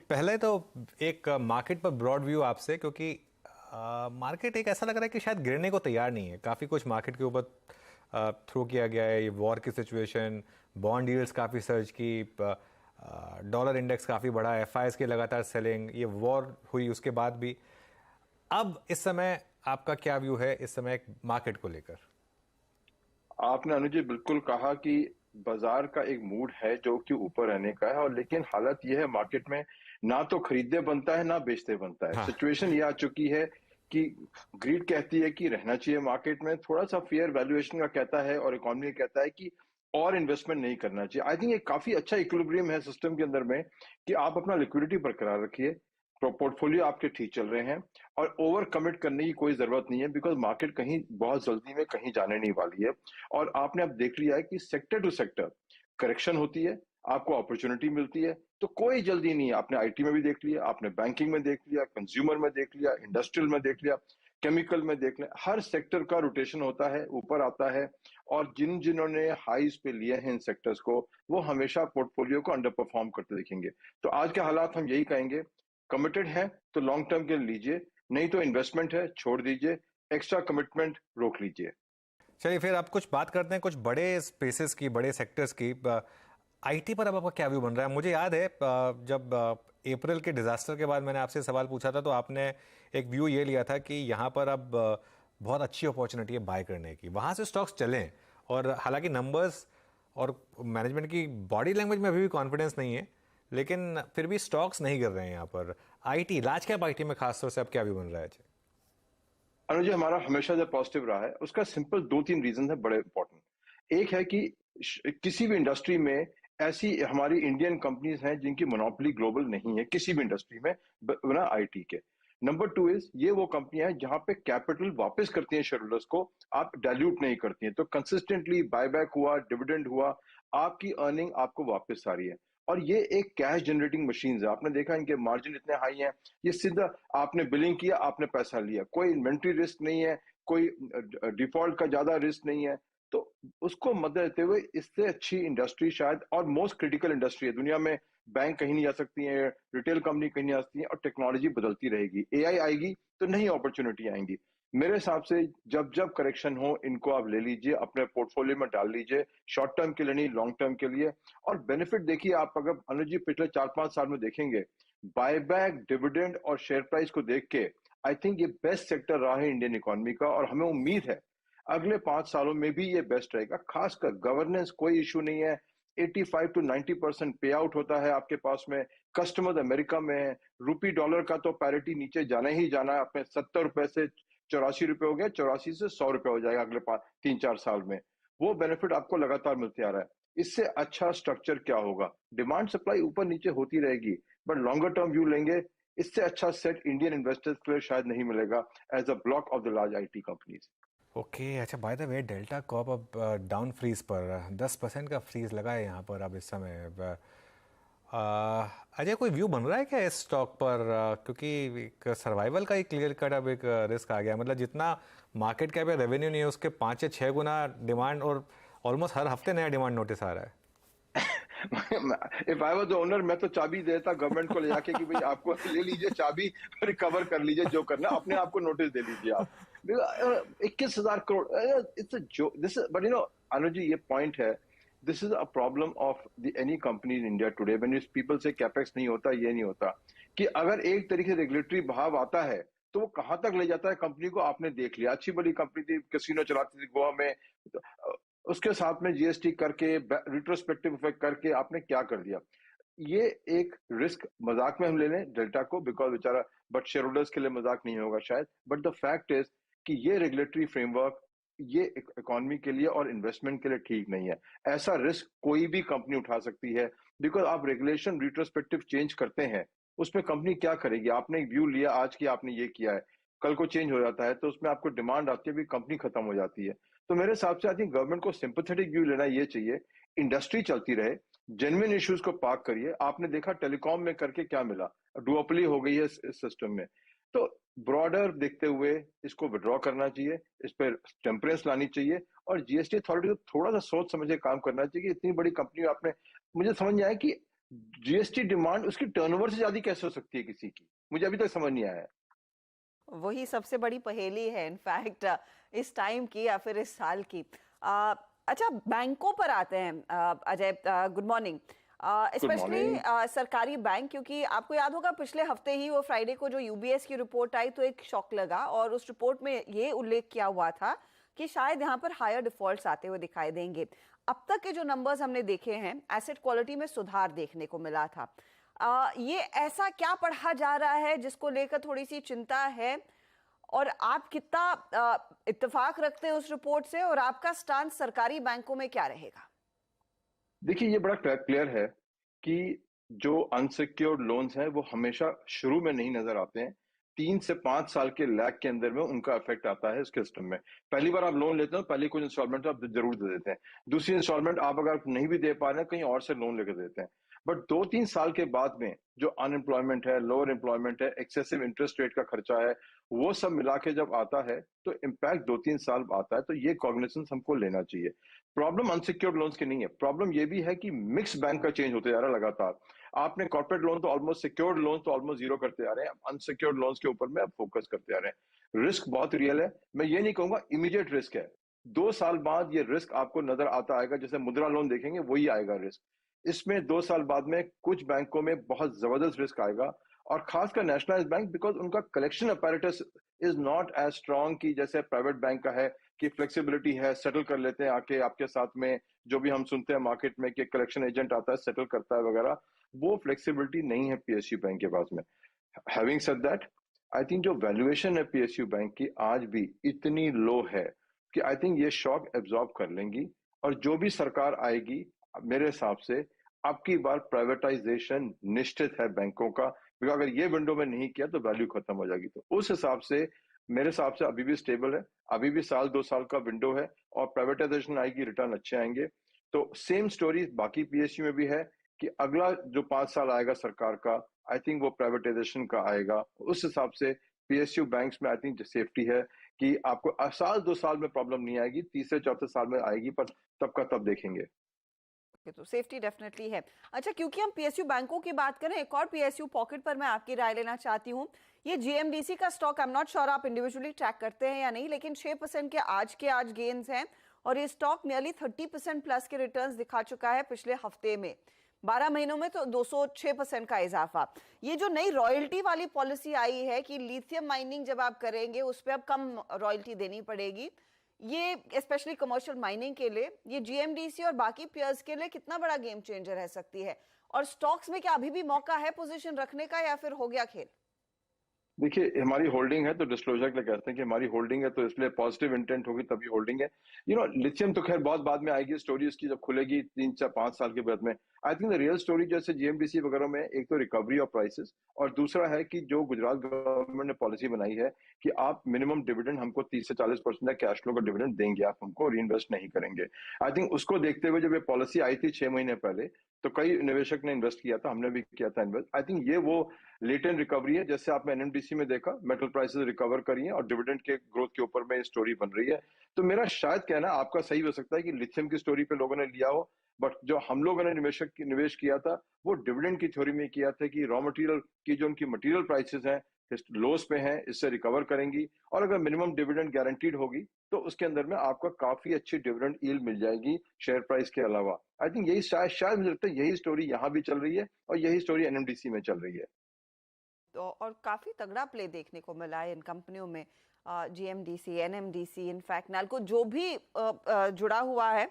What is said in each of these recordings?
पहले तो एक मार्केट पर ब्रॉड व्यू आपसे, क्योंकि मार्केट एक ऐसा लग रहा है कि शायद गिरने को तैयार नहीं है। काफ़ी कुछ मार्केट के ऊपर थ्रो किया गया है, ये वॉर की सिचुएशन, बॉन्ड यील्ड्स काफ़ी सर्ज की, डॉलर इंडेक्स काफ़ी बढ़ा, एफआईएस की लगातार सेलिंग, ये वॉर हुई उसके बाद भी। अब इस समय आपका क्या व्यू है इस समय मार्केट को लेकर? आपने अनुज जी बिल्कुल कहा कि बाजार का एक मूड है जो कि ऊपर रहने का है। और लेकिन हालत यह है मार्केट में, ना तो खरीदने बनता है ना बेचते बनता है। हाँ। सिचुएशन ये आ चुकी है कि ग्रीड कहती है कि रहना चाहिए मार्केट में, थोड़ा सा फेयर वैल्यूएशन का कहता है, और इकोनॉमी कहता है कि और इन्वेस्टमेंट नहीं करना चाहिए। आई थिंक ये काफी अच्छा इक्विलिब्रियम है सिस्टम के अंदर में, कि आप अपना लिक्विडिटी बरकरार रखिए, पोर्टफोलियो आपके ठीक चल रहे हैं, और ओवर कमिट करने की कोई जरूरत नहीं है, बिकॉज मार्केट कहीं बहुत जल्दी में कहीं जाने नहीं वाली है। और आपने अब देख लिया है कि सेक्टर टू सेक्टर करेक्शन होती है, आपको अपॉर्चुनिटी मिलती है, तो कोई जल्दी नहीं है। आपने आईटी में भी देख लिया, आपने बैंकिंग में देख लिया, कंज्यूमर में देख लिया, इंडस्ट्रियल में देख लिया, केमिकल में देख लिया, हर सेक्टर का रोटेशन होता है, ऊपर आता है। और जिन्होंने हाईज पे लिए हैं इन सेक्टर्स को, वो हमेशा पोर्टफोलियो को अंडर परफॉर्म करते दिखेंगे। तो आज के हालात हम यही कहेंगे, कमिटेड है तो लॉन्ग टर्म के लिए लीजिए, नहीं तो इन्वेस्टमेंट है छोड़ दीजिए, एक्स्ट्रा कमिटमेंट रोक लीजिए। चलिए फिर आप कुछ बात करते हैं कुछ बड़े स्पेसेस की, बड़े सेक्टर्स की। आईटी पर अब आपका क्या व्यू बन रहा है? मुझे याद है जब अप्रैल के डिजास्टर के बाद मैंने आपसे सवाल पूछा था, तो आपने एक व्यू ये लिया था कि यहाँ पर अब बहुत अच्छी अपॉर्चुनिटी है बाय करने की, वहाँ से स्टॉक्स चलें। और हालांकि नंबर्स और मैनेजमेंट की बॉडी लैंग्वेज में अभी भी कॉन्फिडेंस नहीं है, लेकिन फिर भी स्टॉक्स नहीं गिर रहे हैं यहाँ पर। आईटी, लार्ज कैप आईटी में खासतौर से अब क्या व्यू बन रहा है जी? अनुज, हमारा हमेशा जो पॉजिटिव रहा है उसका सिंपल दो तीन रीजन है बड़े इंपॉर्टेंट। एक है कि किसी भी इंडस्ट्री में ऐसी हमारी इंडियन कंपनीज हैं जिनकी मोनोपोली ग्लोबल नहीं है किसी भी इंडस्ट्री में, बिना आईटी के। नंबर टू इज, ये वो कंपनियां हैं जहां पे कैपिटल वापस करती हैं शेयर होल्डर्स को, आप डाइल्यूट नहीं करती हैं, तो कंसिस्टेंटली बायबैक हुआ, डिविडेंड हुआ, आपकी अर्निंग आपको वापस आ रही है। और ये एक कैश जनरेटिंग मशीन है, आपने देखा इनके मार्जिन इतने हाई हैं, ये सीधा आपने बिलिंग किया, आपने पैसा लिया, कोई इन्वेंट्री रिस्क नहीं है, कोई डिफॉल्ट का ज्यादा रिस्क नहीं है। तो उसको मद्दे लेते हुए इससे अच्छी इंडस्ट्री शायद, और मोस्ट क्रिटिकल इंडस्ट्री है दुनिया में, बैंक कहीं नहीं जा सकती है, रिटेल कंपनी कहीं नहीं आ सकती है, और टेक्नोलॉजी बदलती रहेगी, एआई आएगी तो नई अपॉर्चुनिटी आएंगी। मेरे हिसाब से जब जब करेक्शन हो, इनको आप ले लीजिए, अपने पोर्टफोलियो में डाल लीजिए, शॉर्ट टर्म के लिए नहीं, लॉन्ग टर्म के लिए। और बेनिफिट देखिए, आप अगर अनुज जी पिछले 4-5 साल में देखेंगे, बायबैक, डिविडेंड और शेयर प्राइस को देख के, आई थिंक ये बेस्ट सेक्टर रहा है इंडियन इकोनॉमी का, और हमें उम्मीद है अगले 5 सालों में भी ये बेस्ट रहेगा। खासकर गवर्नेंस कोई इशू नहीं है, 85 to 90% पे आउट होता है आपके पास में, कस्टमर अमेरिका में है, रुपी डॉलर का तो पैरिटी नीचे जाना ही जाना है, अपने 70 रुपए से 84 रुपए हो गया, 84 से 100 रुपए हो जाएगा अगले 3-4 साल में। वो बेनिफिट आपको लगातार मिलते आ रहा है। इससे अच्छा स्ट्रक्चर क्या होगा? डिमांड सप्लाई ऊपर नीचे होती रहेगी, बट लॉन्गर टर्म व्यू लेंगे, इससे अच्छा सेट इंडियन इन्वेस्टर्स के लिए शायद नहीं मिलेगा, as a block of the large IT companies. Okay, अच्छा, by the way delta corp अब डाउन फ्रीज पर 10% का फ्रीज लगा है यहाँ पर अब इस समय। अजय, कोई व्यू बन रहा है क्या इस स्टॉक पर? क्योंकि एक सर्वाइवल का ही क्लियर कट अब एक रिस्क आ गया है। मतलब जितना मार्केट कैप या रेवेन्यू नहीं है, उसके 5 या 6 गुना डिमांड, और ऑलमोस्ट हर हफ्ते नया डिमांड नोटिस आ रहा है। If I was the owner, मैं तो चाबी देता गवर्नमेंट को ले जाके कि भाई आपको ले लीजिए चाबी, रिकवर कर लीजिए, जो करना अपने आप को नोटिस दे लीजिए आप। 21,000 करोड़, इट्स अ जो दिस, बट अनुज जी, ये पॉइंट है, this is a problem of the any company in India today, when people से कैपेक्स नहीं होता, ये नहीं होता, कि अगर एक तरीके से रेगुलेटरी बहाव आता है तो वो कहां तक ले जाता है कंपनी को। आपने देख लिया, अच्छी बड़ी कंपनी थी, कैसीनो चलाती थी गोवा में, तो, उसके साथ में जीएसटी करके, रिट्रोस्पेक्टिव इफेक्ट करके आपने क्या कर दिया। ये एक रिस्क मजाक में हम ले लें डेल्टा को, बिकॉज बेचारा, बट शेयर होल्डर्स के लिए मजाक नहीं होगा शायद, बट द फैक्ट इज कि ये रेगुलेटरी फ्रेमवर्क, ये इकोनॉमी के लिए और इन्वेस्टमेंट के लिए ठीक नहीं है। ऐसा रिस्क कोई भी कंपनी उठा सकती है, बिकॉज आप रेगुलेशन रिट्रोस्पेक्टिव चेंज करते हैं, उसमें कंपनी क्या करेगी? आपने एक व्यू लिया आज की, आपने ये किया है, कल को चेंज हो जाता है, तो उसमें आपको डिमांड आती है, भी कंपनी खत्म हो जाती है। तो मेरे हिसाब से आई थिंक गवर्नमेंट को सिंपैथेटिक व्यू लेना ये चाहिए, इंडस्ट्री चलती रहे, जेन्युइन इश्यूज को पार्क करिए। आपने देखा टेलीकॉम में करके क्या मिला, डुओपली हो गई है इस सिस्टम में। तो ब्रॉडर देखते हुए इसको विड्रॉ करना चाहिए, इस पर टेम्परेंस लानी चाहिए, और जीएसटी अथॉरिटी को थोड़ा सा सोच समझ के काम करना चाहिए कि इतनी बड़ी कंपनी आपने, मुझे समझ नहीं आया कि जीएसटी डिमांड उसकी टर्नओवर से ज्यादा कैसे हो सकती है किसी की? मुझे अभी तक समझ नहीं आया है। वही सबसे बड़ी पहेली है इनफैक्ट इस टाइम की या फिर इस साल की। अ, अच्छा, बैंकों पर आते हैं। Ajay, good morning. Good specially morning. सरकारी बैंक, क्योंकि आपको याद होगा पिछले हफ्ते ही वो फ्राइडे को जो यूबीएस की रिपोर्ट आई तो एक शॉक लगा, और उस रिपोर्ट में ये उल्लेख किया हुआ था कि शायद यहाँ पर हायर डिफॉल्ट्स आते हुए दिखाई देंगे। अब तक के जो नंबर्स हमने देखे हैं, एसेट क्वालिटी में सुधार देखने को मिला था। ये ऐसा क्या पढ़ा जा रहा है जिसको लेकर थोड़ी सी चिंता है, और आप कितना इत्तेफाक रखते हैं उस रिपोर्ट से, और आपका स्टांस सरकारी बैंकों में क्या रहेगा? देखिए, ये बड़ा क्लियर है कि जो अनसिक्योर्ड लोन्स हैं वो हमेशा शुरू में नहीं नजर आते हैं। 3 से 5 साल के लैग के अंदर में उनका इफेक्ट आता है इसके सिस्टम में। पहली बार आप लोन लेते हो, पहली कुछ इंस्टॉलमेंट आप जरूर दे देते हैं। दूसरी इंस्टॉलमेंट आप अगर नहीं भी दे पा रहे हैं, कहीं और से लोन लेकर देते हैं। बट 2-3 साल के बाद में जो अनएम्प्लॉयमेंट है, लोअर एम्प्लॉयमेंट है, एक्सेसिव इंटरेस्ट रेट का खर्चा है, वो सब मिला के जब आता है तो इम्पैक्ट 2-3 साल आता है। तो ये कॉग्निजेंस हमको लेना चाहिए। प्रॉब्लम अनसिक्योर्ड लोन्स की नहीं है, प्रॉब्लम ये भी है कि मिक्स बैंक का चेंज होते जा रहा है लगातार। आपने कॉर्पोरेट लोन तो ऑलमोस्ट, सिक्योर्ड लोन तो ऑलमोस्ट जीरो करते जा रहे हैं, अनसिक्योर्ड लोन्स के ऊपर में आप फोकस करते जा रहे हैं। रिस्क बहुत रियल है। मैं ये नहीं कहूंगा इमीडिएट रिस्क है, 2 साल बाद ये रिस्क आपको नजर आता आएगा। जैसे मुद्रा लोन देखेंगे वही आएगा रिस्क। इसमें 2 साल बाद में कुछ बैंकों में बहुत जबरदस्त रिस्क आएगा, और खासकर नेशनलाइज्ड बैंक, बिकॉज उनका collection apparatus is not as strong की जैसे प्राइवेट बैंक का है, कि फ्लेक्सिबिलिटी है, सेटल कर लेते हैं आके आपके साथ में। जो भी हम सुनते हैं मार्केट में कि कलेक्शन एजेंट आता है, सेटल करता है वगैरह, वो फ्लेक्सिबिलिटी नहीं है पीएसयू बैंक के पास में। Having said that, I think जो वैल्यूएशन है पीएसयू बैंक की आज भी इतनी लो है कि आई थिंक ये शॉक एब्जॉर्ब कर लेंगी। और जो भी सरकार आएगी, मेरे हिसाब से अब की बार प्राइवेटाइजेशन निश्चित है बैंकों का, क्योंकि अगर ये विंडो में नहीं किया तो वैल्यू खत्म हो जाएगी। तो उस हिसाब से मेरे हिसाब से अभी भी स्टेबल है, अभी भी 1-2 साल का विंडो है, और प्राइवेटाइजेशन आएगी, रिटर्न अच्छे आएंगे। तो सेम स्टोरी बाकी पीएसयू में भी है कि अगला जो 5 साल आएगा सरकार का, आई थिंक वो प्राइवेटाइजेशन का आएगा। उस हिसाब से पीएसयू बैंक्स में आई थिंक सेफ्टी है कि आपको 1-2 साल में प्रॉब्लम नहीं आएगी, तीसरे चौथे साल में आएगी, पर तब का तब देखेंगे। तो सेफ्टी डेफिनेटली है। अच्छा, क्योंकि हम पीएसयू बैंकों की बात करें, एक और पीएसयू पॉकेट पर मैं आपकी राय लेना चाहती हूँ। ये जीएमडीसी का stock, I am not sure आप इंडिविजुअली ट्रैक करते हैं या नहीं, लेकिन 6% के आज गेन्स हैं, और ये स्टॉक नियरली 30% प्लस के रिटर्न्स दिखा चुका है पिछले हफ्ते में। 12 महीनों में तो 206% का इजाफा। ये जो नई रॉयल्टी वाली पॉलिसी आई है कि लिथियम माइनिंग जब आप करेंगे उस पर अब कम रॉयल्टी देनी पड़ेगी, ये स्पेशली कमर्शियल माइनिंग के लिए, ये जीएमडीसी और बाकी पेयर्स के लिए कितना बड़ा गेम चेंजर रह सकती है? और स्टॉक्स में क्या अभी भी मौका है पोजीशन रखने का, या फिर हो गया खेल? देखिए, हमारी होल्डिंग है तो डिस्क्लोजर के लिए कहते हैं कि हमारी होल्डिंग है, तो इसलिए पॉजिटिव इंटेंट होगी तभी होल्डिंग है। लिथियम तो खैर बहुत बाद में आएगी स्टोरी उसकी, जब खुलेगी 3-4-5 साल के बाद में। I think the real story जैसे जीएमडीसी वगैरह में, एक तो रिकवरी ऑफ प्राइसेस, और दूसरा है कि जो गुजरात गवर्नमेंट ने पॉलिसी बनाई है कि आप मिनिमम डिविडेंड हमको 30 से 40% कैश फ्लो का डिविडेंड देंगे, आप हमको री इन्वेस्ट नहीं करेंगे। आई थिंक उसको देखते हुए जब ये पॉलिसी आई थी 6 महीने पहले, तो कई निवेशक ने इन्वेस्ट किया था, हमने भी किया था इन्वेस्ट। आई थिंक ये वो लेटेंट रिकवरी है, जैसे आपने एनएमडीसी में देखा, मेटल प्राइसेस रिकवर करी है और डिविडेंड के ग्रोथ के ऊपर में स्टोरी बन रही है। तो मेरा शायद कहना आपका सही हो सकता है कि लिथियम की स्टोरी पे लोगों ने लिया हो, बट जो हम लोगों ने निवेश किया था वो डिविडेंड की थ्योरी में किया था कि रॉ मटेरियल की जो उनकी मटेरियल प्राइसेस हैं लोस पे हैं, इससे रिकवर करेंगी, और अगर मिनिमम डिविडेंड गारंटीड होगी तो उसके अंदर में आपका काफी अच्छी डिविडेंड यील्ड मिल जाएगी शेयर प्राइस के अलावा। आई थिंक यही शायद मुझे लगता है यही स्टोरी यहाँ भी चल रही है, और यही स्टोरी एनएमडीसी में चल रही है। तो और काफी तगड़ा प्ले देखने को मिला है इन कंपनियों में, जीएमडीसी, एनएमडीसी, इनफैक्ट नाल्को जो भी जुड़ा हुआ है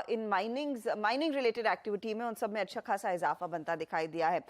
इन माइनिंग रिलेटेड एक्टिविटी में, उन सब में अच्छा खासा इजाफा बनता दिखाई दिया है।